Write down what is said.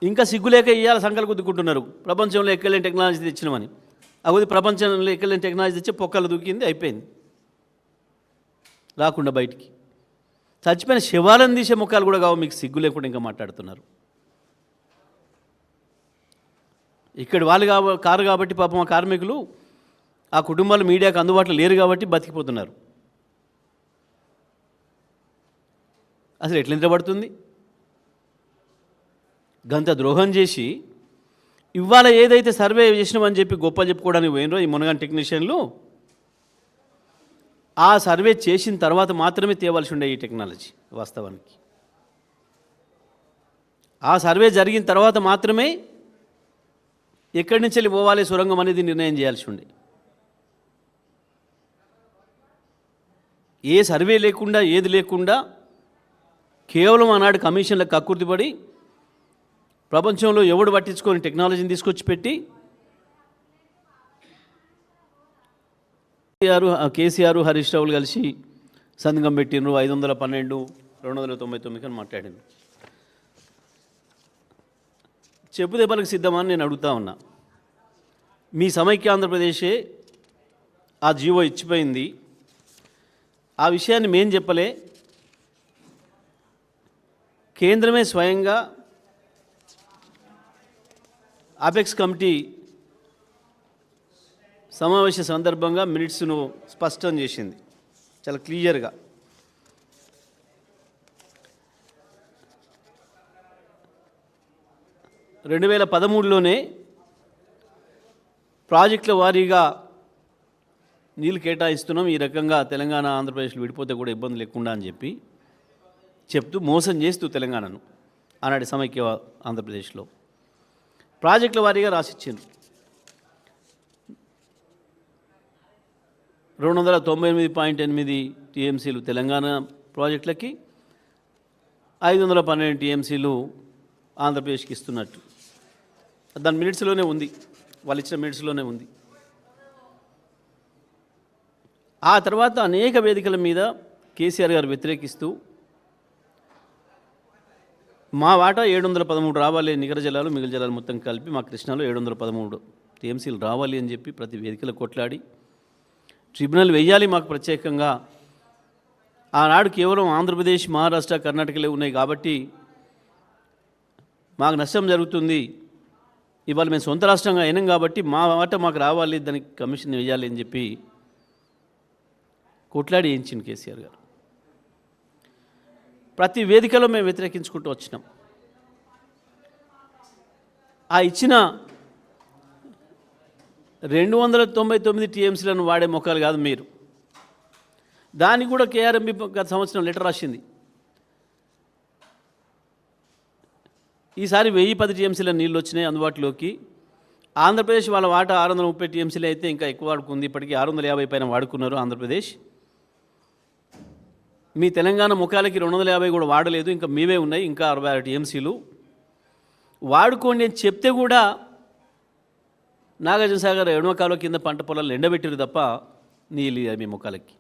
ఇంకా సిగ్గులేక ఇవాళ సంకలు గుద్దుకుంటున్నారు. ప్రపంచంలో ఎక్కలేని టెక్నాలజీ తెచ్చినామని. అది ప్రపంచంలో ఎక్కలేని టెక్నాలజీ తెచ్చి పొక్కలు దూకింది, అయిపోయింది, రాకుండా బయటికి. చచ్చిపోయిన శవాలను తీసే ముఖాలు కూడా కావు, మీకు సిగ్గు లేకుండా ఇంకా మాట్లాడుతున్నారు. ఇక్కడ వాళ్ళు కారు కాబట్టి పాపం ఆ కార్మికులు, ఆ కుటుంబాలు మీడియాకు అందుబాటులో లేరు కాబట్టి బతికిపోతున్నారు. అసలు ఎట్లా నిద్రపడుతుంది? గంత ద్రోహం చేసి ఇవాళ ఏదైతే సర్వే చేసినామని చెప్పి గొప్ప చెప్పుకోవడానికి పోయినరో ఈ మునగాని టెక్నీషియన్లు, ఆ సర్వే చేసిన తర్వాత మాత్రమే తేవాల్సి ఉండే ఈ టెక్నాలజీ. వాస్తవానికి ఆ సర్వే జరిగిన తర్వాత మాత్రమే ఎక్కడి నుంచి వెళ్ళి పోవాలి సొరంగం అనేది నిర్ణయం చేయాల్సి ఉండే. ఏ సర్వే లేకుండా, ఏది లేకుండా కేవలం ఆనాడు కమిషన్లకు కక్కుర్తిపడి ప్రపంచంలో ఎవడు పట్టించుకొని టెక్నాలజీని తీసుకొచ్చి పెట్టి కేసీఆర్ హరీష్ రావులు కలిసి సంతకం పెట్టినరు. 512 299 అని మాట్లాడింది. చెప్పు దెబ్బలకు సిద్ధమని నేను అడుగుతా ఉన్నా. మీ సమైక్య ఆంధ్రప్రదేశే ఆ జీవో ఇచ్చిపోయింది. ఆ విషయాన్ని మేం చెప్పలే, కేంద్రమే స్వయంగా అపెక్స్ కమిటీ సమావేశ సందర్భంగా మినిట్స్ను స్పష్టం చేసింది చాలా క్లియర్గా. రెండు 2013లోనే ప్రాజెక్టుల వారీగా నీళ్ళు కేటాయిస్తున్నాం, ఈ రకంగా తెలంగాణ ఆంధ్రప్రదేశ్లో విడిపోతే కూడా ఇబ్బంది లేకుండా అని చెప్పి చెప్తూ మోసం చేస్తూ తెలంగాణను ఆనాటి సమైక్య ఆంధ్రప్రదేశ్లో ప్రాజెక్టుల వారీగా రాసిచ్చింది. 298.8 టీఎంసీలు తెలంగాణ ప్రాజెక్టులకి, 512 టీఎంసీలు ఆంధ్రప్రదేశ్కి ఇస్తున్నట్టు దాని మినిట్స్లోనే ఉంది, వాళ్ళు ఇచ్చిన మినిట్స్లోనే ఉంది. ఆ తర్వాత అనేక వేదికల మీద కేసీఆర్ గారు వ్యతిరేకిస్తూ మా వాటా 713 రావాలి, నిగర జలాలు మిగిలిన జలాలు మొత్తం కలిపి మా కృష్ణాలో 713 టీఎంసీలు రావాలి అని చెప్పి ప్రతి వేదికలో కొట్లాడి ట్రిబ్యునల్ వేయాలి మాకు ప్రత్యేకంగా. ఆనాడు కేవలం ఆంధ్రప్రదేశ్, మహారాష్ట్ర, కర్ణాటకలే ఉన్నాయి కాబట్టి మాకు నష్టం జరుగుతుంది, ఇవాళ మేము సొంత రాష్ట్రంగా అయినాం కాబట్టి మా వాటా మాకు రావాలి, దానికి కమిషన్ వేయాలి అని చెప్పి కొట్లాడి వేయించింది కేసీఆర్ గారు. ప్రతి వేదికలో మేము వ్యతిరేకించుకుంటూ వచ్చినాం. ఆ ఇచ్చిన 299 టీఎంసీలను వాడే మొక్కలు కాదు మీరు. దానికి కూడా కేఆర్ఎంబి గత సంవత్సరం లెటర్ రాసింది. ఈసారి 1010 టీఎంసీల నీళ్ళు వచ్చినాయి అందుబాటులోకి. ఆంధ్రప్రదేశ్ వాళ్ళ వాటా 630 టీఎంసీలు అయితే ఇంకా ఎక్కువ వాడుకుంది. ఇప్పటికీ 650 పైన వాడుకున్నారు ఆంధ్రప్రదేశ్. మీ తెలంగాణ ముఖాలకి 250 కూడా వాడలేదు, ఇంకా మీవే ఉన్నాయి, ఇంకా 66 టీఎంసీలు వాడుకోండి అని చెప్తే కూడా నాగార్జున సాగర్ ఎడమ కాలువ కింద పంట పొలాలు ఎండబెట్టారు తప్ప నీళ్ళు మీ ముఖాలకి.